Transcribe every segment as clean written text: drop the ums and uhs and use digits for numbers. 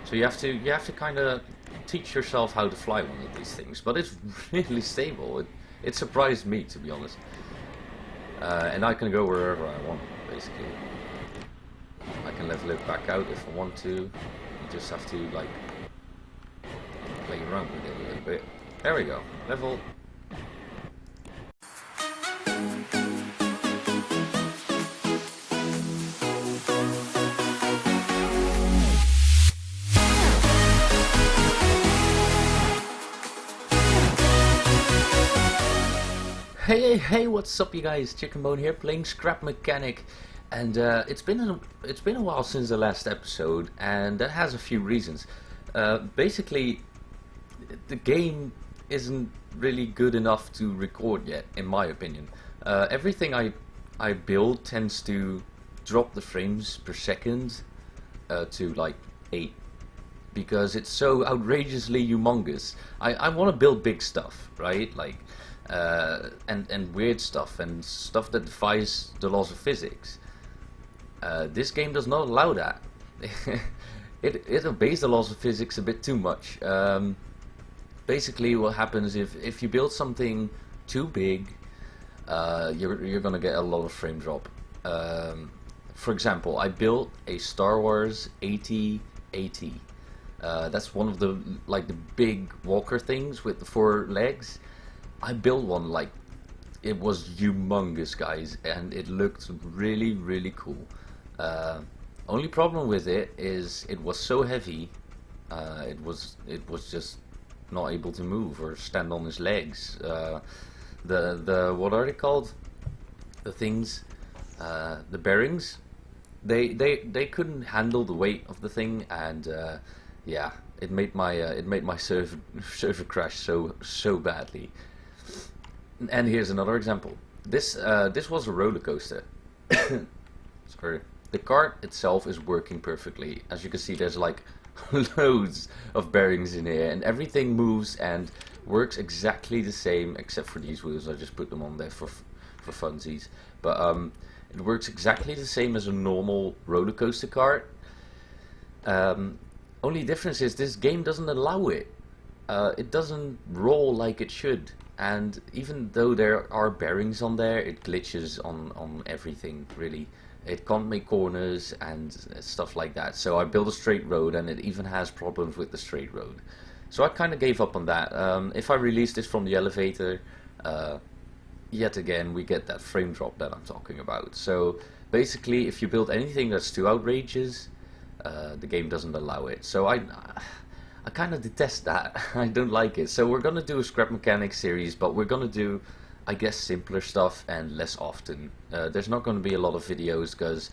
So you have to kind of teach yourself how to fly one of these things. But it's really stable. It surprised me, to be honest. And I can go wherever I want, basically. I can level it back out if I want to. You just have to like play around with it a little bit. There we go. Level. Hey, what's up, you guys? Ch1ckenb0ne here, playing Scrap Mechanic, and it's been a while since the last episode, and that has a few reasons. Basically, the game isn't really good enough to record yet, in my opinion. Everything I build tends to drop the frames per second to like 8, because it's so outrageously humongous. I want to build big stuff, right? Like. And weird stuff and stuff that defies the laws of physics. This game does not allow that. it obeys the laws of physics a bit too much. Basically, what happens if you build something too big, you're gonna get a lot of frame drop. For example, I built a Star Wars 8080. That's one of the big walker things with the 4 legs. I built one like it was humongous, guys, and it looked really, really cool. Only problem with it is it was so heavy. It was just not able to move or stand on its legs. The what are they called? The things, the bearings. They couldn't handle the weight of the thing, and yeah, it made my server crash so badly. And here's another example. This was a roller coaster. Sorry. The cart itself is working perfectly. As you can see, there's like loads of bearings in here, and everything moves and works exactly the same, except for these wheels. I just put them on there for funsies. But it works exactly the same as a normal roller coaster cart. Only difference is this game doesn't allow it. It doesn't roll like it should. And even though there are bearings on there, it glitches on everything, really. It can't make corners and stuff like that. So I built a straight road, and it even has problems with the straight road. So I kind of gave up on that. If I release this from the elevator, yet again we get that frame drop that I'm talking about. So basically, if you build anything that's too outrageous, the game doesn't allow it. So I kind of detest that. I don't like it. So we're gonna do a Scrap Mechanic series, but we're gonna do, I guess, simpler stuff and less often. There's not gonna be a lot of videos because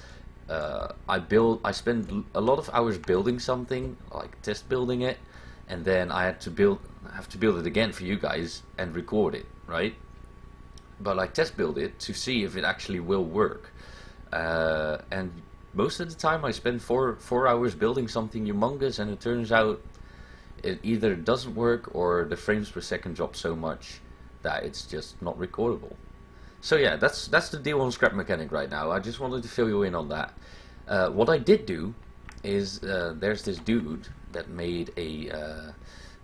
I spend a lot of hours building something, like test building it, and then I have to build it again for you guys and record it, right? But I test build it to see if it actually will work, and most of the time I spend four hours building something humongous, and it turns out it either doesn't work or the frames per second drop so much that it's just not recordable. So yeah, that's the deal on Scrap Mechanic right now. I just wanted to fill you in on that. What I did do is there's this dude that made a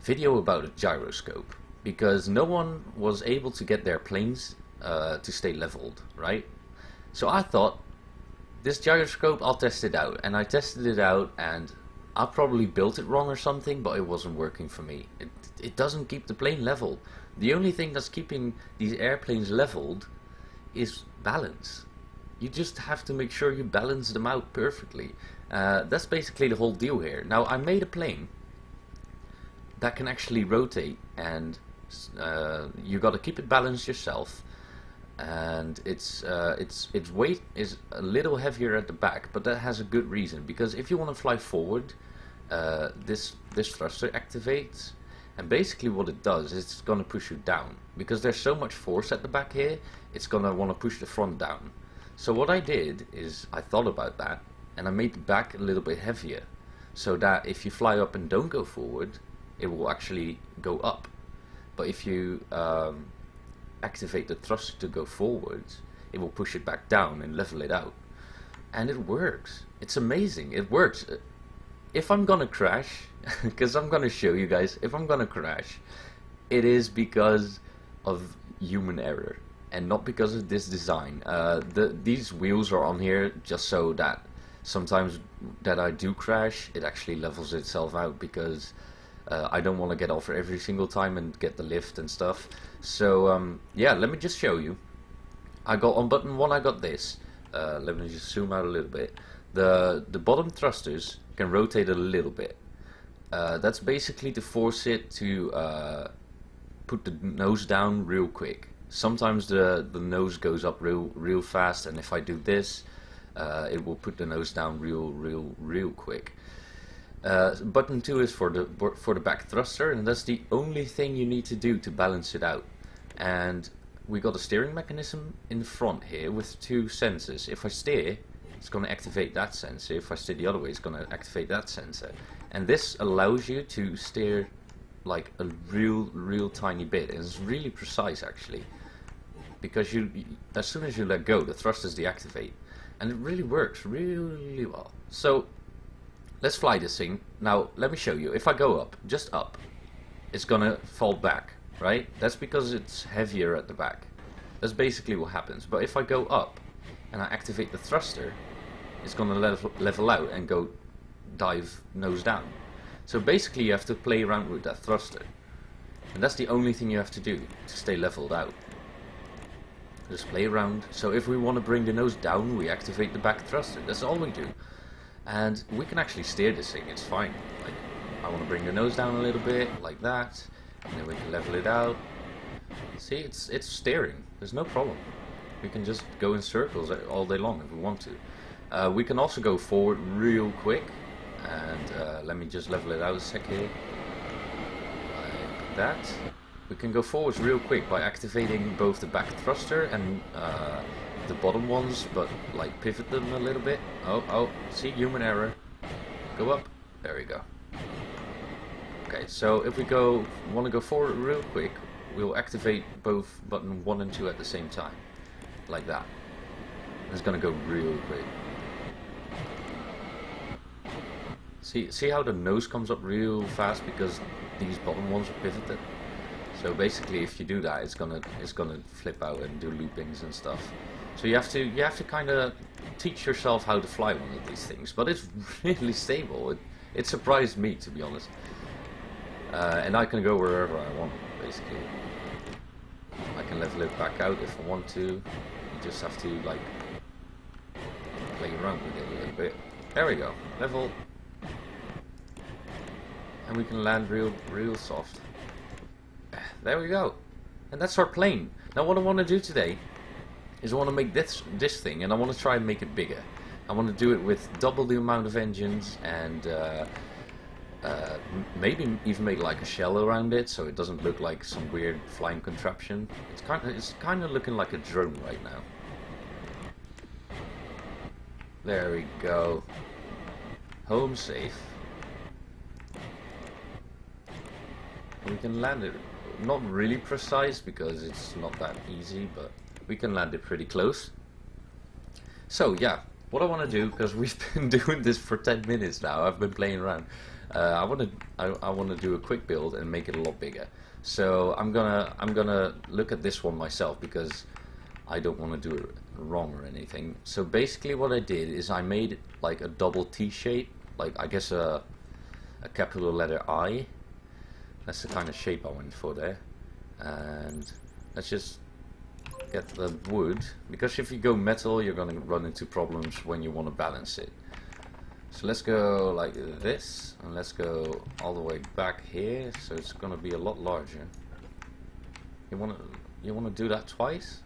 video about a gyroscope, because no one was able to get their planes to stay leveled, right? So I thought, this gyroscope, I'll test it out. And I tested it out, and I probably built it wrong or something, but it wasn't working for me. It doesn't keep the plane level. The only thing that's keeping these airplanes leveled is balance. You just have to make sure you balance them out perfectly. That's basically the whole deal here. Now, I made a plane that can actually rotate, and you got to keep it balanced yourself. And its weight is a little heavier at the back, but that has a good reason, because if you want to fly forward, this thruster activates, and basically what it does is it's going to push you down, because there's so much force at the back here. It's going to want to push the front down. So what I did is I thought about that, and I made the back a little bit heavier, so that if you fly up and don't go forward, it will actually go up. But if you activate the thruster to go forwards, it will push it back down and level it out. And it works. It's amazing. It works. if I'm gonna crash, because I'm gonna show you guys, if I'm gonna crash, it is because of human error and not because of this design. These wheels are on here just so that sometimes that I do crash, it actually levels itself out, because I don't want to get off every single time and get the lift and stuff. So yeah, let me just show you. I got on button 1, I got this. Let me just zoom out a little bit. The bottom thrusters can rotate a little bit. That's basically to force it to put the nose down real quick. Sometimes the nose goes up real fast, and if I do this, it will put the nose down real quick. Button 2 is for the back thruster, and that's the only thing you need to do to balance it out. And we got a steering mechanism in front here with 2 sensors. If I steer, it's going to activate that sensor. If I steer the other way, it's going to activate that sensor. And this allows you to steer like a real tiny bit, and it's really precise actually, because as soon as you let go, the thrusters deactivate, and it really works really well. So let's fly this thing. Now let me show you. If I go up, just up, it's gonna fall back, right? That's because it's heavier at the back. That's basically what happens. But if I go up and I activate the thruster, it's gonna level out and go dive nose down. So basically you have to play around with that thruster, and that's the only thing you have to do to stay leveled out. Just play around. So if we want to bring the nose down, we activate the back thruster. That's all we do, and we can actually steer this thing. It's fine. Like, I want to bring the nose down a little bit like that, and then we can level it out. See, it's steering. There's no problem. We can just go in circles all day long if we want to. We can also go forward real quick, and let me just level it out a sec here, like that. We can go forwards real quick by activating both the back thruster and the bottom ones, but like pivot them a little bit. Oh, see, human error. Go up. There we go. Okay, so if we want to go forward real quick, we'll activate both button 1 and 2 at the same time, like that. It's gonna go real quick. See how the nose comes up real fast because these bottom ones are pivoted. So basically, if you do that, it's gonna flip out and do loopings and stuff. So you have to kind of teach yourself how to fly one of these things. But it's really stable. It surprised me, to be honest. And I can go wherever I want, basically. I can level it back out if I want to. You just have to like play around with it a little bit. There we go. Level. And we can land real soft. There we go. And that's our plane. Now what I want to do today is I want to make this thing, and I want to try and make it bigger. I want to do it with double the amount of engines, and maybe even make like a shell around it so it doesn't look like some weird flying contraption. It's kind of looking like a drone right now. There we go. Home safe. We can land it, not really precise because it's not that easy, but we can land it pretty close. So yeah, what I want to do, because we've been doing this for 10 minutes now, I've been playing around. I want to do a quick build and make it a lot bigger. So I'm gonna look at this one myself because I don't want to do it wrong or anything. So basically what I did is I made like a double T shape, like I guess a capital letter I. That's the kind of shape I went for there. And let's just get the wood, because if you go metal you're going to run into problems when you want to balance it. So let's go like this, and let's go all the way back here, so it's going to be a lot larger. You want to do that twice?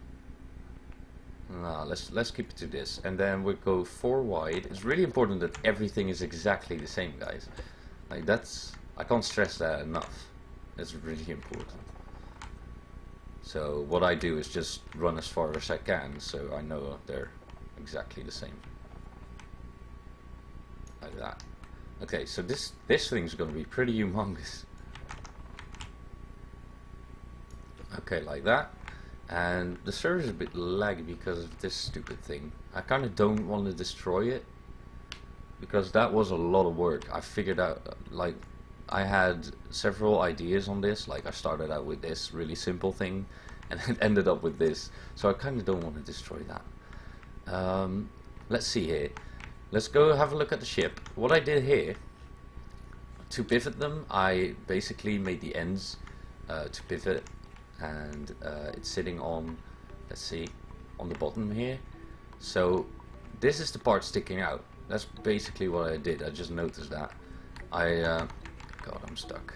No, let's keep it to this, and then we'll go 4 wide. It's really important that everything is exactly the same, guys. Like I can't stress that enough. It's really important. So what I do is just run as far as I can, so I know they're exactly the same. Like that. Okay, so this thing's gonna be pretty humongous. Okay, like that. And the server is a bit laggy because of this stupid thing. I kind of don't want to destroy it, because that was a lot of work. I figured out, like, I had several ideas on this. Like, I started out with this really simple thing and it ended up with this, so I kind of don't want to destroy that. Let's see here. Let's go have a look at the ship. What I did here, to pivot them, I basically made the ends to pivot, and it's sitting on, let's see, on the bottom here. So this is the part sticking out. That's basically what I did. I just noticed that. God, I'm stuck.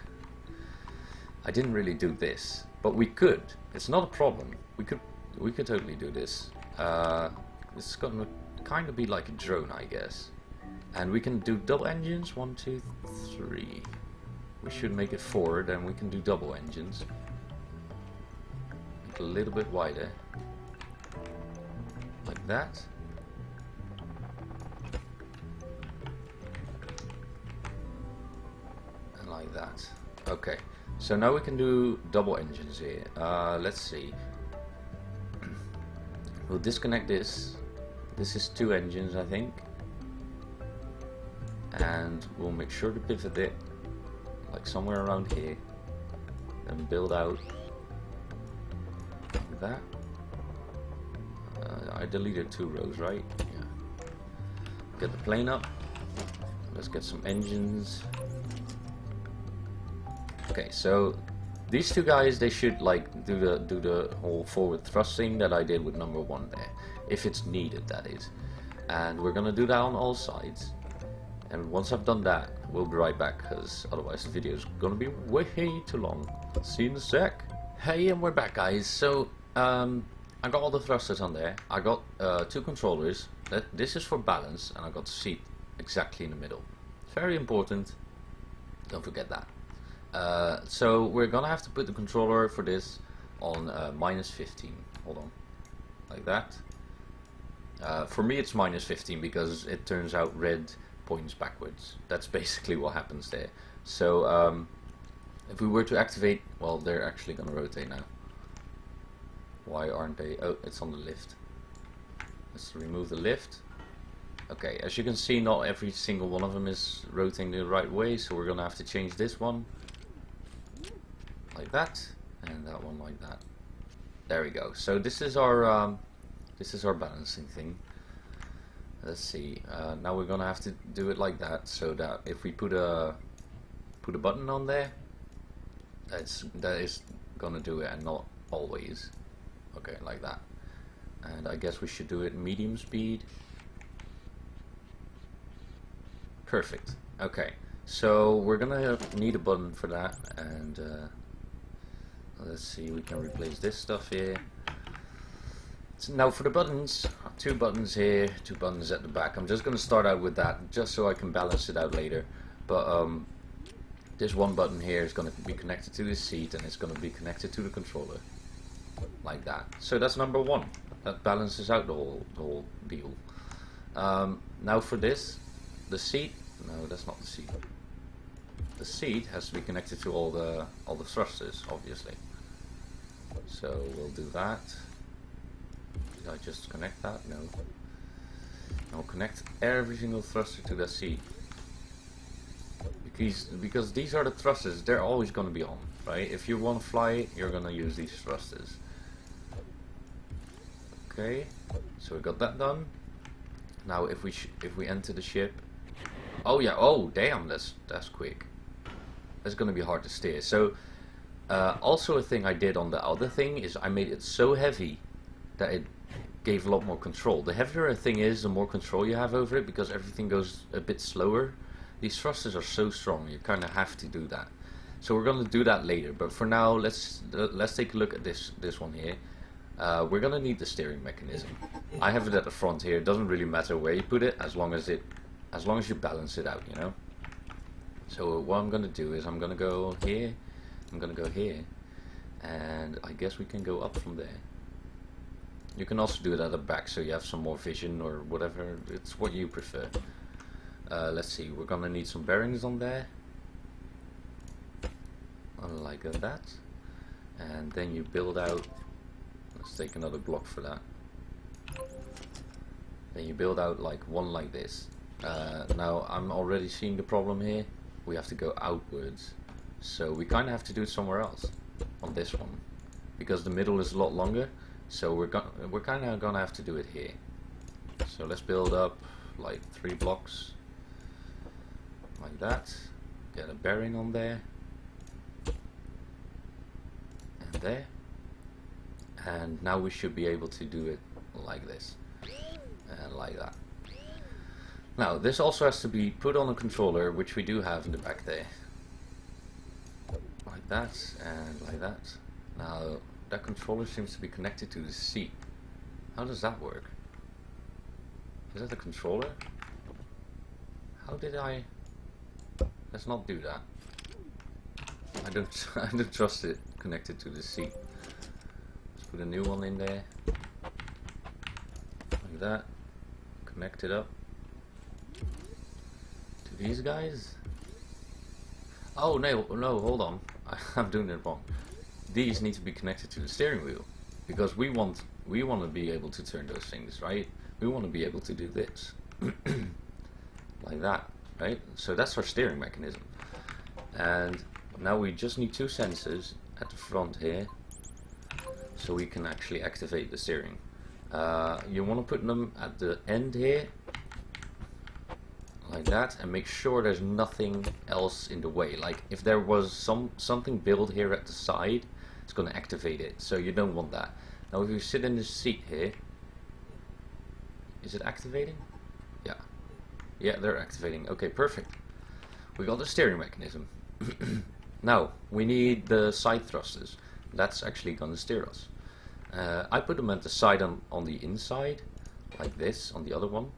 I didn't really do this, but we could. It's not a problem. We could totally do this. It's gonna kind of be like a drone, I guess. And we can do double engines. 1, 2, 3. We should make it 4. Then we can do double engines. Make it a little bit wider, like that. Like that. Okay, so now we can do double engines here. Let's see. We'll disconnect this. This is 2 engines, I think, and we'll make sure to pivot it like somewhere around here, and build out like that. I deleted 2 rows, right? Yeah. Get the plane up. Let's get some engines. Okay, so these 2 guys, they should like do the whole forward thrusting that I did with number 1 there, if it's needed, that is. And we're gonna do that on all sides. And once I've done that, we'll be right back, because otherwise the video is gonna be way too long. See you in a sec. Hey, and we're back, guys. So I got all the thrusters on there. I got 2 controllers. This is for balance, and I got the seat exactly in the middle. Very important. Don't forget that. So we're gonna have to put the controller for this on -15. Hold on, like that. For me it's -15 because it turns out red points backwards. That's basically what happens there. So if we were to activate, well, they're actually gonna rotate now. Why aren't they? Oh, it's on the lift. Let's remove the lift. Okay, as you can see, not every single one of them is rotating the right way, so we're gonna have to change this one like that, and that one like that. There we go. So this is our balancing thing. Let's see. Now we're gonna have to do it like that, so that if we put a button on there, that is gonna do it, and not always. Okay, like that. And I guess we should do it medium speed. Perfect. Okay, so we're gonna need a button for that, and let's see, we can replace this stuff here. So now for the buttons, 2 buttons here, 2 buttons at the back. I'm just gonna start out with that, just so I can balance it out later. But this one button here is gonna be connected to the seat, and it's gonna be connected to the controller, like that. So that's number 1. That balances out the whole deal. Now for this, the seat. No, that's not the seat. The seat has to be connected to all the thrusters, obviously. So we'll do that. Did I just connect that? No. I'll connect every single thruster to the seat. Because these are the thrusters, they're always going to be on, right? If you want to fly, you're going to use these thrusters. Okay, so we got that done. Now if we enter the ship. Oh yeah, oh damn, that's quick. That's gonna be hard to steer. So also a thing I did on the other thing is I made it so heavy that it gave a lot more control. The heavier a thing is, the more control you have over it, because everything goes a bit slower. These thrusters are so strong, you kind of have to do that. So we're gonna do that later, but for now let's take a look at this one here. We're gonna need the steering mechanism. I have it at the front here. It doesn't really matter where you put it, as long as you balance it out, you know. So what I'm gonna do is I'm gonna go here, I'm gonna go here, and I guess we can go up from there. You can also do it at the back, so you have some more vision or whatever. It's what you prefer. Let's see. We're gonna need some bearings on there, like that, and then you build out. Let's take another block for that. Then you build out like one like this. Now I'm already seeing the problem here. We have to go outwards, so we kind of have to do it somewhere else on this one, because the middle is a lot longer. So we're kind of gonna have to do it here. So let's build up like 3 blocks like that. Get a bearing on there and there, and now we should be able to do it like this and like that. Now this also has to be put on a controller, which we do have in the back there, like that and like that. Now that controller seems to be connected to the seat. How does that work? Is that the controller? How did I... Let's not do that. I don't trust it connected to the seat. Let's put a new one in there. Like that. Connect it up to these guys. Oh no, hold on. I'm doing it wrong. These need to be connected to the steering wheel, because we want to be able to turn those things, right? We want to be able to do this like that, right? So that's our steering mechanism. And now we just need 2 sensors at the front here, so we can actually activate the steering. You want to put them at the end here, like that, and make sure there's nothing else in the way. Like if there was something built here at the side, it's going to activate it, so you don't want that. Now if you sit in this seat here, is it activating? Yeah, they're activating. Okay, perfect. We got the steering mechanism. Now we need the side thrusters. That's actually going to steer us. I put them at the side on the inside, like this, on the other one.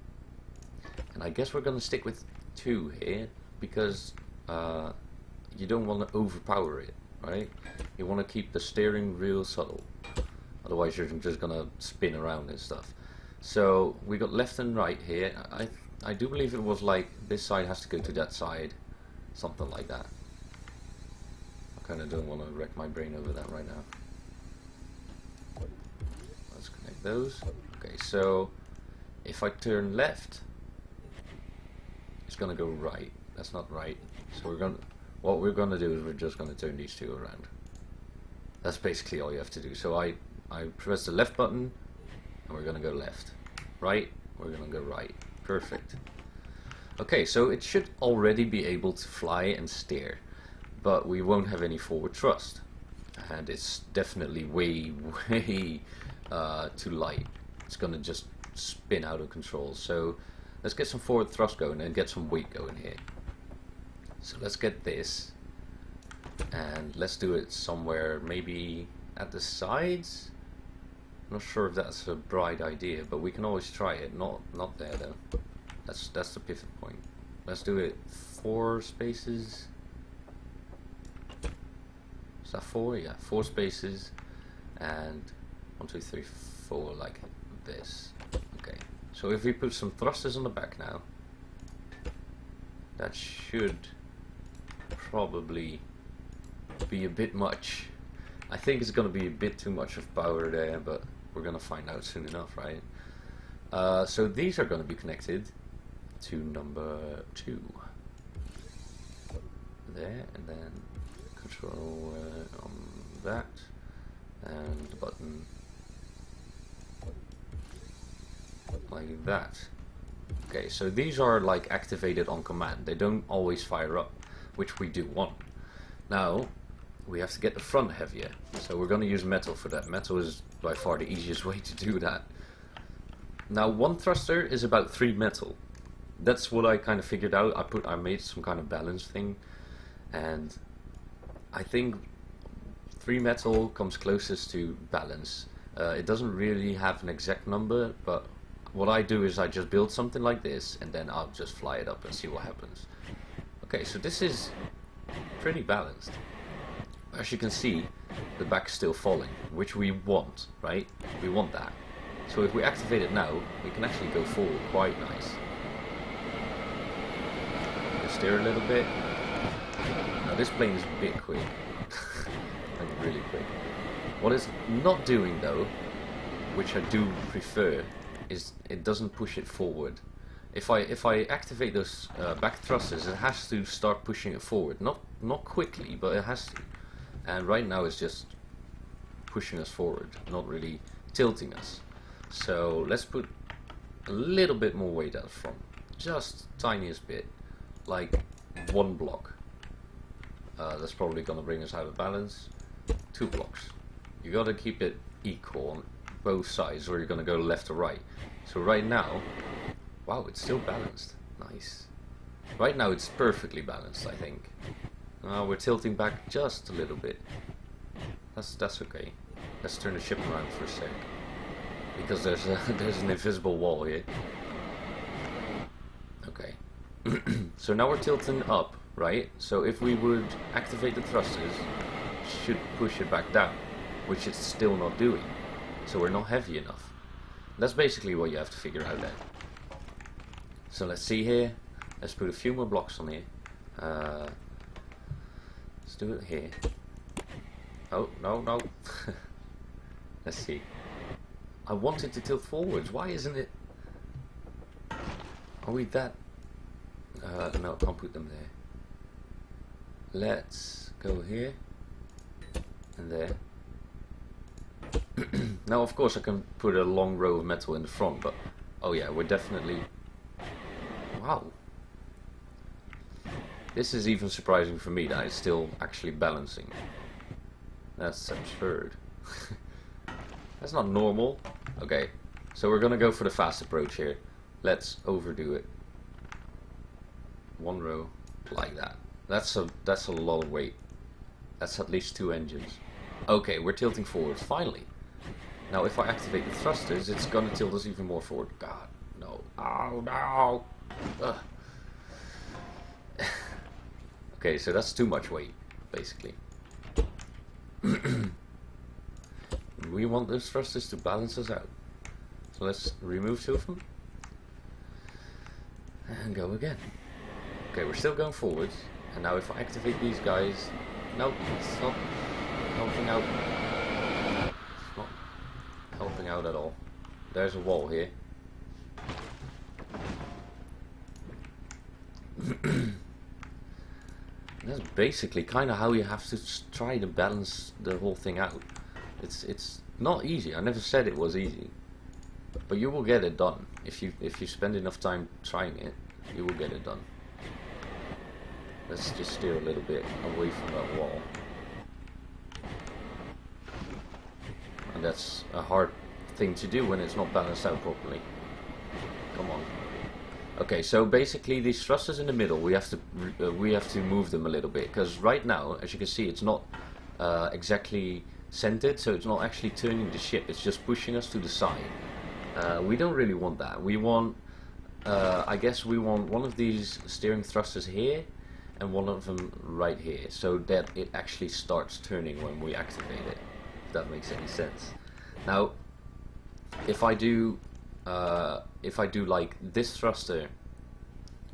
And I guess we're going to stick with 2 here, because you don't want to overpower it, right? You want to keep the steering real subtle, otherwise you're just going to spin around and stuff. So we got left and right here. I do believe it was like this side has to go to that side, something like that. I kind of don't want to wreck my brain over that right now. Let's connect those. Okay, so if I turn left, it's gonna go right. That's not right. So what we're gonna do is we're just gonna turn these 2 around. That's basically all you have to do. So I press the left button, and we're gonna go left. Right, we're gonna go right. Perfect. Okay, so it should already be able to fly and steer, but we won't have any forward thrust, and it's definitely way too light. It's gonna just spin out of control. So let's get some forward thrust going and get some weight going here. So let's get this, and let's do it somewhere maybe at the sides. I'm not sure if that's a bright idea, but we can always try it. Not there though. That's the pivot point. Let's do it 4 spaces. Is that 4? Yeah, 4 spaces, and 1, 2, 3, 4, like this. Okay. So if we put some thrusters on the back now, that should probably be a bit much. I think it's going to be a bit too much of power there, but we're going to find out soon enough, right? So these are going to be connected to number 2. There, and then control on that, and the button like that. Okay, so these are like activated on command. They don't always fire up, which we do want. Now we have to get the front heavier, so we're going to use metal for that. Metal is by far the easiest way to do that. Now 1 thruster is about 3 metal. That's what I kind of figured out. I made some kind of balance thing, and I think 3 metal comes closest to balance. It doesn't really have an exact number, but what I do is I just build something like this, and then I'll just fly it up and see what happens. Okay, so this is pretty balanced. As you can see, the back's still falling, which we want, right? We want that. So if we activate it now, we can actually go forward quite nice. Steer a little bit. Now this plane is a bit quick. Like really quick. What it's not doing though, which I do prefer, is it doesn't push it forward. if I activate those back thrusters, it has to start pushing it forward. Not quickly, but it has to. And right now it's just pushing us forward, not really tilting us. So let's put a little bit more weight out front, just tiniest bit, like 1 block. That's probably gonna bring us out of balance. 2 blocks. You gotta keep it equal on both sides, or you're gonna go left or right. So right now, wow, it's still balanced. Nice. Right now it's perfectly balanced, I think. We're tilting back just a little bit. That's okay. Let's turn the ship around for a sec, because there's an invisible wall here. Okay. So now we're tilting up, right? So if we would activate the thrusters, it should push it back down, which it's still not doing. So we're not heavy enough. That's basically what you have to figure out there. So let's see here. Let's put a few more blocks on here. Let's do it here. Oh, no. Let's see. I wanted to tilt forwards. Why isn't it? Are we that? No, I can't put them there. Let's go here and there. Now, of course, I can put a long row of metal in the front, but oh yeah, we're definitely. Wow. This is even surprising for me that it's still actually balancing. That's absurd. That's not normal. Okay, so we're gonna go for the fast approach here. Let's overdo it. 1 row like that. That's a lot of weight. That's at least 2 engines. Okay, we're tilting forwards finally. Now, if I activate the thrusters, it's gonna tilt us even more forward. God, no! Oh no! Ugh. Okay, so that's too much weight, basically. We want those thrusters to balance us out. So let's remove 2 of them. And go again. Okay, we're still going forwards. And now if I activate these guys... Nope, it's not helping out. It's not helping out at all. There's a wall here. That's basically kind of how you have to try to balance the whole thing out. It's not easy. I never said it was easy, but you will get it done if you spend enough time trying it. You will get it done. Let's just steer a little bit away from that wall, and that's a hard thing to do when it's not balanced out properly. Come on. Okay, so basically these thrusters in the middle, we have to move them a little bit, because right now, as you can see, it's not exactly centered, so it's not actually turning the ship. It's just pushing us to the side. We don't really want that. We want, I guess, we want one of these steering thrusters here, and one of them right here, so that it actually starts turning when we activate it. If that makes any sense. Now, if I do like this thruster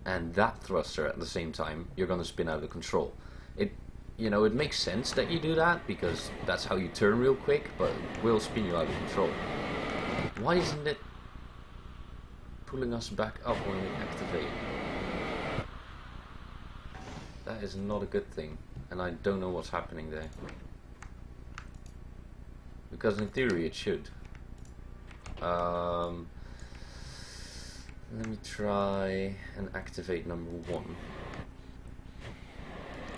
and that thruster at the same time, you're gonna spin out of control. It makes sense that you do that, because that's how you turn real quick, but it will spin you out of control. Why isn't it pulling us back up when we activate? That is not a good thing, and I don't know what's happening there. Because in theory it should. Let me try and activate number 1.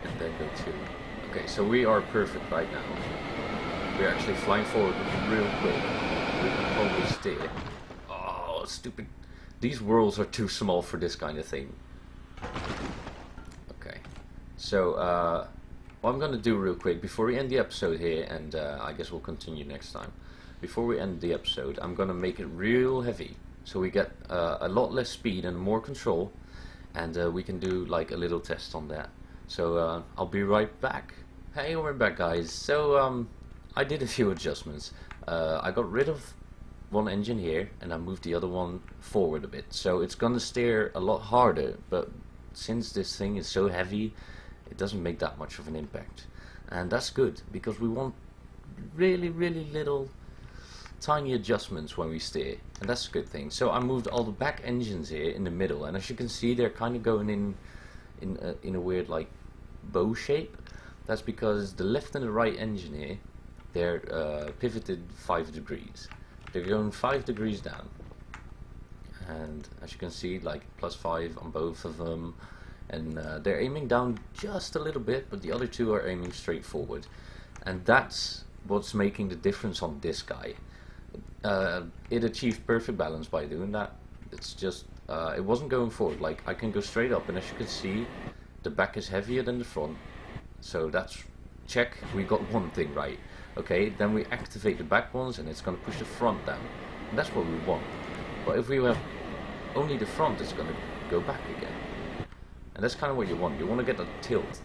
And then go 2. Okay, so we are perfect right now. We're actually flying forward real quick. We can probably steer. Oh, stupid. These whirls are too small for this kind of thing. Okay. So, what I'm gonna do real quick, before we end the episode here, and I guess we'll continue next time. Before we end the episode, I'm gonna make it real heavy, so we get a lot less speed and more control, and we can do like a little test on that. So I'll be right back. Hey, we're back, guys. So I did a few adjustments. I got rid of one engine here, and I moved the other one forward a bit, so it's gonna steer a lot harder, but since this thing is so heavy, it doesn't make that much of an impact, and that's good, because we want really little tiny adjustments when we steer, and that's a good thing. So I moved all the back engines here in the middle, and as you can see, they're kind of going in a weird like bow shape. That's because the left and the right engine here, they're pivoted 5 degrees. They're going 5 degrees down, and as you can see, like +5 on both of them, and they're aiming down just a little bit, but the other two are aiming straight forward, and that's what's making the difference on this guy. It achieved perfect balance by doing that. It's just it wasn't going forward. Like, I can go straight up, and as you can see, the back is heavier than the front, so that's check. We got one thing right. Okay, then we activate the back ones, and it's going to push the front down, and that's what we want. But if we have only the front, it's going to go back again, and that's kind of what you want. You want to get a tilt,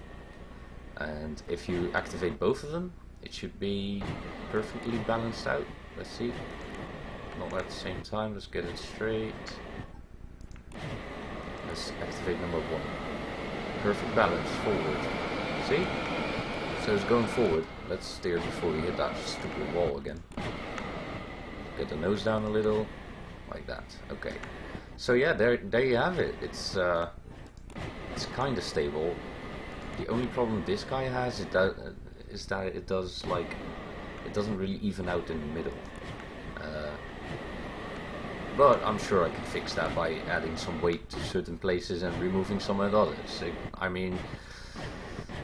and if you activate both of them, it should be perfectly balanced out. Let's see. Not at the same time. Let's get it straight. Let's activate number 1. Perfect balance forward. See? So it's going forward. Let's steer before we hit that stupid wall again. Get the nose down a little, like that. Okay. So yeah, there you have it. It's kind of stable. The only problem this guy has is that it doesn't really even out in the middle. But I'm sure I can fix that by adding some weight to certain places and removing some at others. I mean,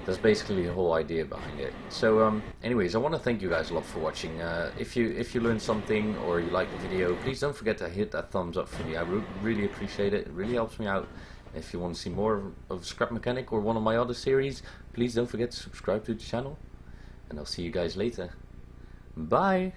that's basically the whole idea behind it. So anyways, I want to thank you guys a lot for watching. If you learned something or you liked the video, please don't forget to hit that thumbs up for me. I really appreciate it. It really helps me out. If you want to see more of Scrap Mechanic or one of my other series, please don't forget to subscribe to the channel. And I'll see you guys later. Bye!